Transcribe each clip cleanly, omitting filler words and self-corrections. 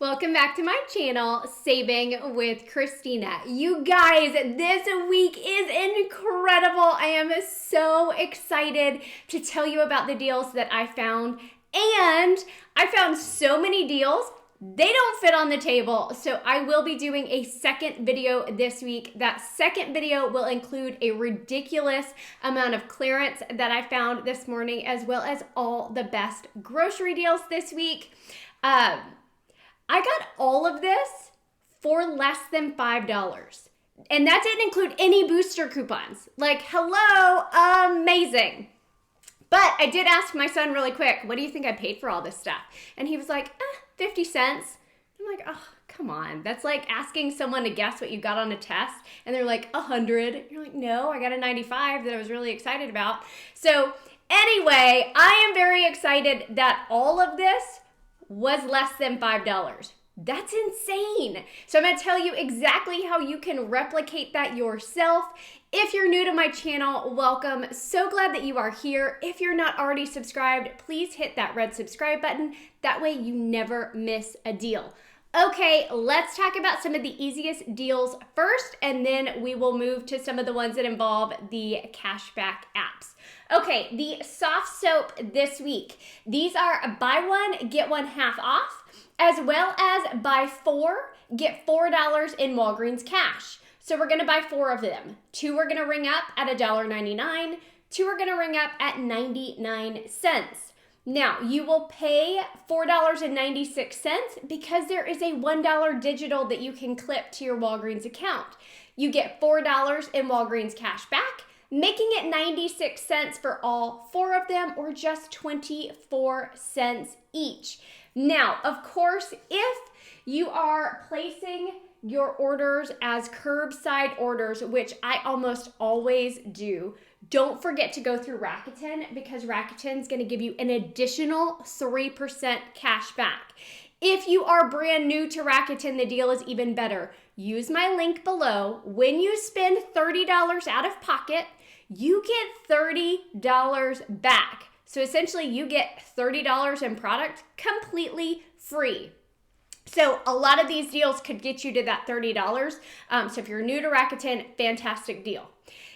Welcome back to my channel, Saving with Christina. You guys, this week is incredible. I am so excited to tell you about the deals that I found. And I found so many deals, they don't fit on the table. So I will be doing a second video this week. That second video will include a ridiculous amount of clearance that I found this morning, as well as all the best grocery deals this week. I got all of this for less than $5. And that didn't include any booster coupons. Like, hello, amazing. But I did ask my son really quick, what do you think I paid for all this stuff? And he was like, 50 cents. I'm like, oh, come on. That's like asking someone to guess what you got on a test. And they're like, 100. You're like, no, I got a 95 that I was really excited about. So anyway, I am very excited that all of this was less than $5. That's insane. So I'm going to tell you exactly how you can replicate that yourself. If you're new to my channel, welcome. So glad that you are here. If you're not already subscribed, please hit that red subscribe button. That way you never miss a deal. Okay, let's talk about some of the easiest deals first, and then we will move to some of the ones that involve the cashback apps. Okay, the soft soap this week. These are buy one, get one half off, as well as buy four, get $4 in Walgreens cash. So we're gonna buy 4 of them. 2 are gonna ring up at $1.99, 2 are gonna ring up at 99 cents. Now, you will pay $4.96 because there is a $1 digital that you can clip to your Walgreens account. You get $4 in Walgreens cash back, making it 96 cents for all 4 of them, or just 24 cents each. Now, of course, if you are placing your orders as curbside orders, which I almost always do, don't forget to go through Rakuten, because Rakuten's going to give you an additional 3% cash back. If you are brand new to Rakuten, the deal is even better. Use my link below. When you spend $30 out of pocket, you get $30 back. So essentially you get $30 in product completely free. So a lot of these deals could get you to that $30. So if you're new to Rakuten, fantastic deal.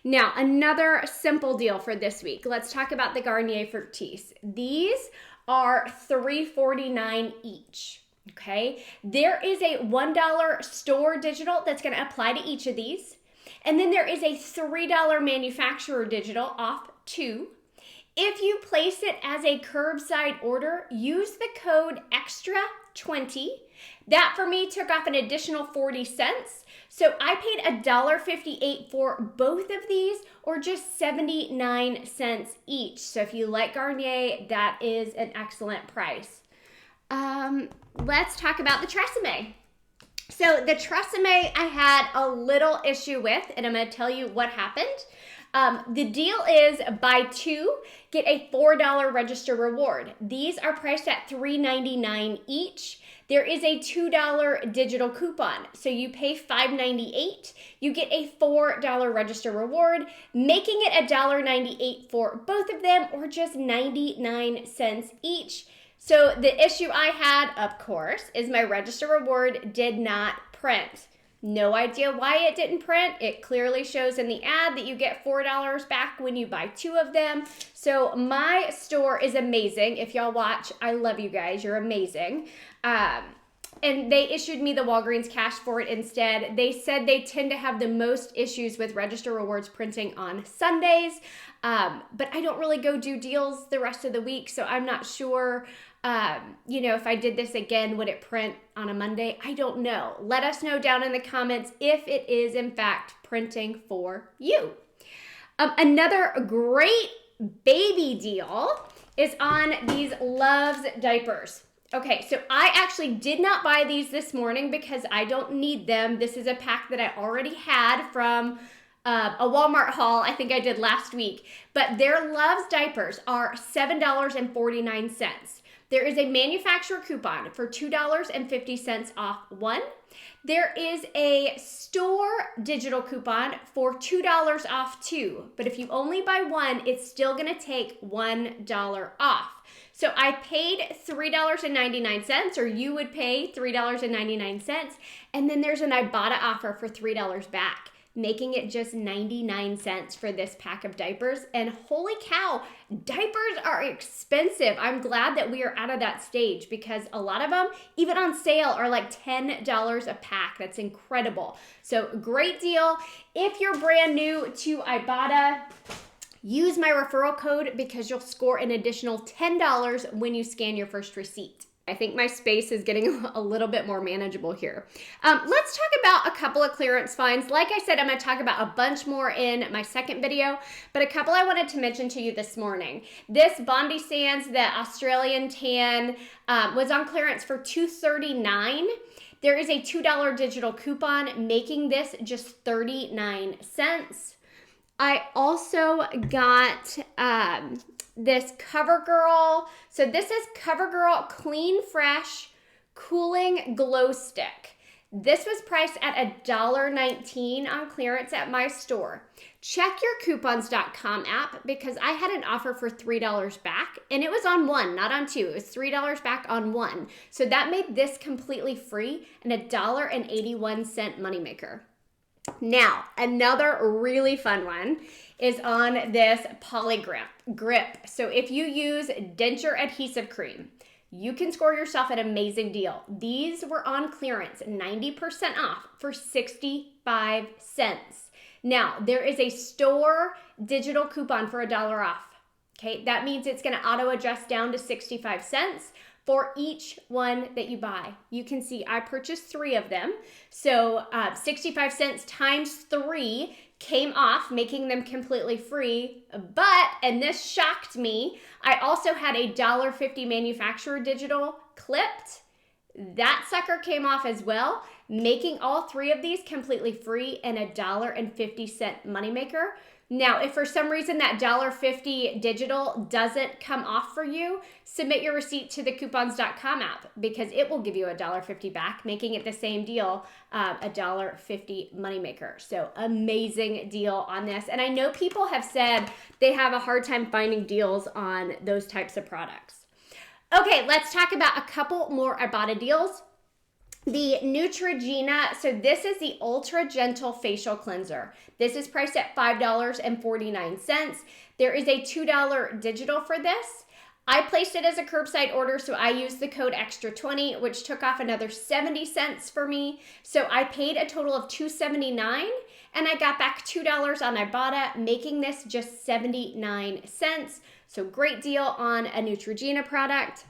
Now, another simple deal for this week. Let's talk about the Garnier Fructis. These are $3.49 each. Okay, there is a $1 store digital that's going to apply to each of these. And then there is a $3 manufacturer digital off 2. If you place it as a curbside order, use the code EXTRA20. That for me took off an additional 40 cents. So I paid $1.58 for both of these, or just 79 cents each. So if you like Garnier, that is an excellent price. Let's talk about the Tresemme. So the Tresemme I had a little issue with, and I'm going to tell you what happened. The deal is buy 2, get a $4 register reward. These are priced at $3.99 each. There is a $2 digital coupon. So you pay $5.98, you get a $4 register reward, making it $1.98 for both of them, or just 99 cents each. So the issue I had, of course, is my register reward did not print. No idea why it didn't print. It clearly shows in the ad that you get $4 back when you buy 2 of them. So my store is amazing. If y'all watch, I love you guys. You're amazing. And they issued me the Walgreens cash for it instead. They said they tend to have the most issues with register rewards printing on Sundays. But I don't really go do deals the rest of the week, so I'm not sure. If I did this again, would it print on a Monday? I don't know. Let us know down in the comments if it is in fact printing for you. Another great baby deal is on these Love's diapers. Okay, so I actually did not buy these this morning because I don't need them. This is a pack that I already had from a Walmart haul I think I did last week. But their Love's diapers are $7.49. There is a manufacturer coupon for $2.50 off 1. There is a store digital coupon for $2 off 2. But if you only buy 1, it's still going to take $1 off. So I paid $3.99, or you would pay $3.99, and then there's an Ibotta offer for $3 back, making it just 99 cents for this pack of diapers. And holy cow, diapers are expensive. I'm glad that we are out of that stage, because a lot of them, even on sale, are like $10 a pack. That's incredible. So great deal. If you're brand new to Ibotta, use my referral code because you'll score an additional $10 when you scan your first receipt. I think my space is getting a little bit more manageable here. Let's talk about a couple of clearance finds. Like I said, I'm going to talk about a bunch more in my second video, but a couple I wanted to mention to you this morning. This Bondi Sands, the Australian tan, was on clearance for $2.39. There is a $2 digital coupon, making this just 39 cents. I also got this CoverGirl. So this is CoverGirl Clean Fresh Cooling Glow Stick. This was priced at $1.19 on clearance at my store. Check your coupons.com app, because I had an offer for $3 back, and it was on one, not on two. It was $3 back on one. So that made this completely free and $1.81 moneymaker. Now, another really fun one is on this Poly Grip. So if you use denture adhesive cream, you can score yourself an amazing deal. These were on clearance, 90% off for 65 cents. Now, there is a store digital coupon for $1 off. Okay, that means it's going to auto adjust down to 65 cents for each one that you buy. You can see I purchased 3 of them. So 65 cents times 3 came off, making them completely free. But, and this shocked me, I also had a $1.50 manufacturer digital clipped. That sucker came off as well, making all 3 of these completely free and $1.50 moneymaker. Now, if for some reason that $1.50 digital doesn't come off for you, submit your receipt to the coupons.com app, because it will give you $1.50 back, making it the same deal, $1.50 moneymaker. So amazing deal on this. And I know people have said they have a hard time finding deals on those types of products. Okay, let's talk about a couple more Ibotta deals. The Neutrogena, so this is the Ultra Gentle Facial Cleanser. This is priced at $5.49. There is a $2 digital for this. I placed it as a curbside order, so I used the code extra20, which took off another 70 cents for me. So I paid a total of $2.79, and I got back $2 on Ibotta, making this just 79 cents. So great deal on a Neutrogena product.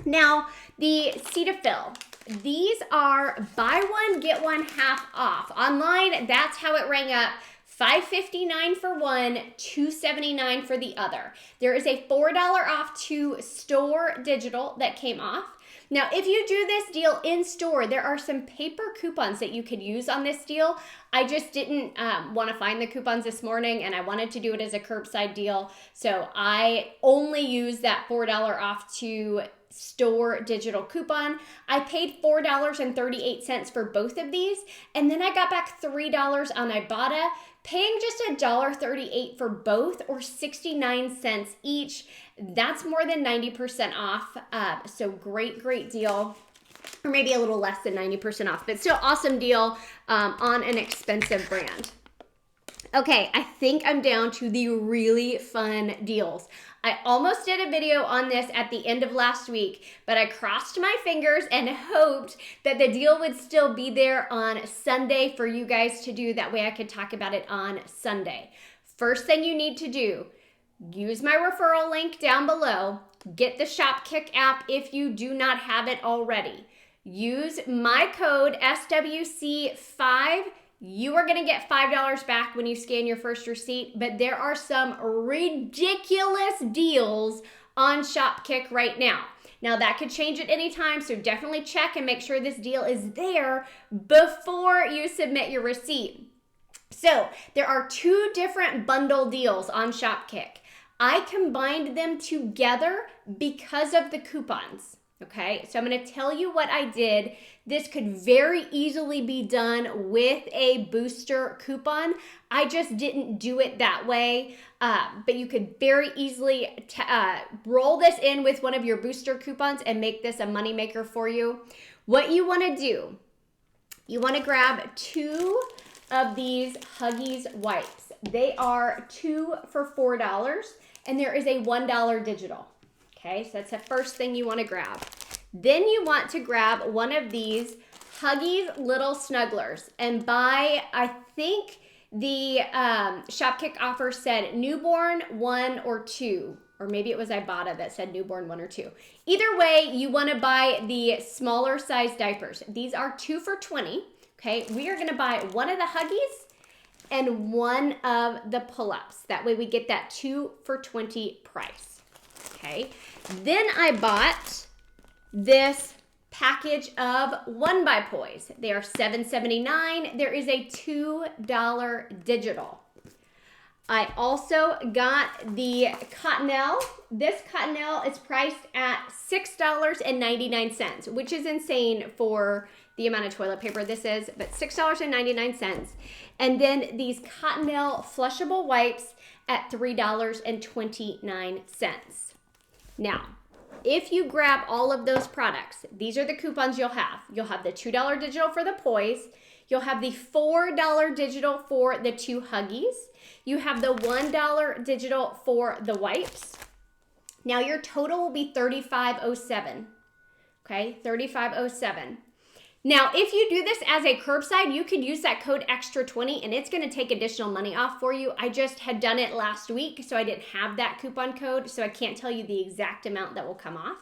Now, the Cetaphil. These are buy one, get one half off. Online, that's how it rang up. $5.59 for one, $2.79 for the other. There is a $4 off to store digital that came off. Now, if you do this deal in store, there are some paper coupons that you could use on this deal. I just didn't want to find the coupons this morning, and I wanted to do it as a curbside deal. So I only used that $4 off to store digital coupon. I paid $4.38 for both of these, and then I got back $3 on Ibotta, paying just $1.38 for both, or 69 cents each. That's more than 90% off. So great deal. Or maybe a little less than 90% off, but still awesome deal on an expensive brand. Okay, I think I'm down to the really fun deals. I almost did a video on this at the end of last week, but I crossed my fingers and hoped that the deal would still be there on Sunday for you guys to do. That way I could talk about it on Sunday. First thing you need to do, use my referral link down below. Get the Shopkick app if you do not have it already. Use my code SWC5. You are going to get $5 back when you scan your first receipt, but there are some ridiculous deals on Shopkick right now. Now, that could change at any time, so definitely check and make sure this deal is there before you submit your receipt. So, there are 2 different bundle deals on Shopkick. I combined them together because of the coupons. Okay, so I'm going to tell you what I did. This could very easily be done with a booster coupon. I just didn't do it that way, but you could very easily roll this in with one of your booster coupons and make this a moneymaker for you. What you want to do, you want to grab 2 of these Huggies wipes. They are 2 for $4, and there is a $1 digital. Okay, so that's the first thing you want to grab. Then you want to grab one of these Huggies Little Snugglers and buy, I think the Shopkick offer said newborn 1 or 2, or maybe it was Ibotta that said newborn 1 or 2. Either way, you want to buy the smaller size diapers. These are 2 for $20. Okay, we are going to buy one of the Huggies and one of the pull-ups. That way we get that 2 for $20 price. Okay, then I bought this package of 1x-Poys. They are $7.79. There is a $2 digital. I also got the Cottonelle. This Cottonelle is priced at $6.99, which is insane for the amount of toilet paper this is, but $6.99. And then these Cottonelle flushable wipes at $3.29. Now, if you grab all of those products, these are the coupons you'll have. You'll have the $2 digital for the Poys. You'll have the $4 digital for the 2 Huggies. You have the $1 digital for the wipes. Now your total will be $35.07. Okay, $35.07. Now, if you do this as a curbside, you could use that code extra20 and it's going to take additional money off for you. I just had done it last week, so I didn't have that coupon code, so I can't tell you the exact amount that will come off.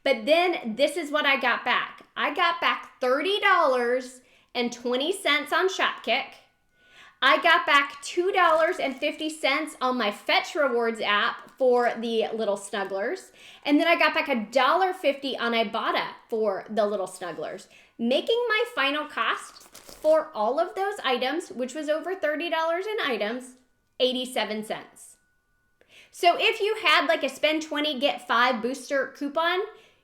But then this is what I got back. I got back $30.20 on Shopkick. I got back $2.50 on my Fetch Rewards app for the Little Snugglers. And then I got back $1.50 on Ibotta for the Little Snugglers, making my final cost for all of those items, which was over $30 in items, 87 cents. So if you had like a spend 20, get 5 booster coupon,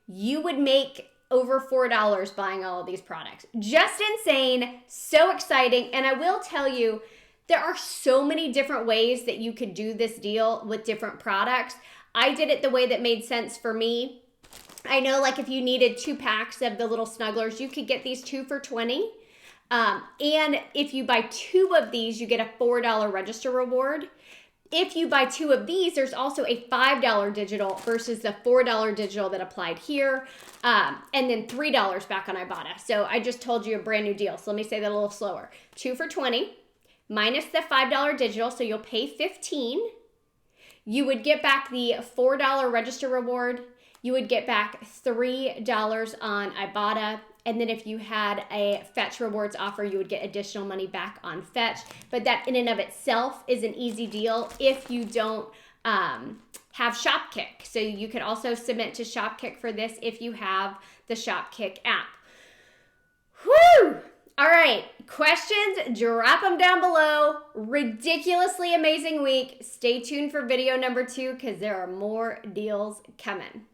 you would make over $4 buying all of these products. Just insane, so exciting. And I will tell you, there are so many different ways that you could do this deal with different products. I did it the way that made sense for me. I know, like, if you needed 2 packs of the Little Snugglers, you could get these 2 for $20. And if you buy 2 of these, you get a $4 register reward. If you buy 2 of these, there's also a $5 digital versus the $4 digital that applied here. And then $3 back on Ibotta. So I just told you a brand new deal. So let me say that a little slower. 2 for $20 minus the $5 digital. So you'll pay $15. You would get back the $4 register reward. You would get back $3 on Ibotta. And then if you had a Fetch Rewards offer, you would get additional money back on Fetch. But that in and of itself is an easy deal if you don't have Shopkick. So you could also submit to Shopkick for this if you have the Shopkick app. Whew! All right, questions, drop them down below. Ridiculously amazing week. Stay tuned for video number 2 because there are more deals coming.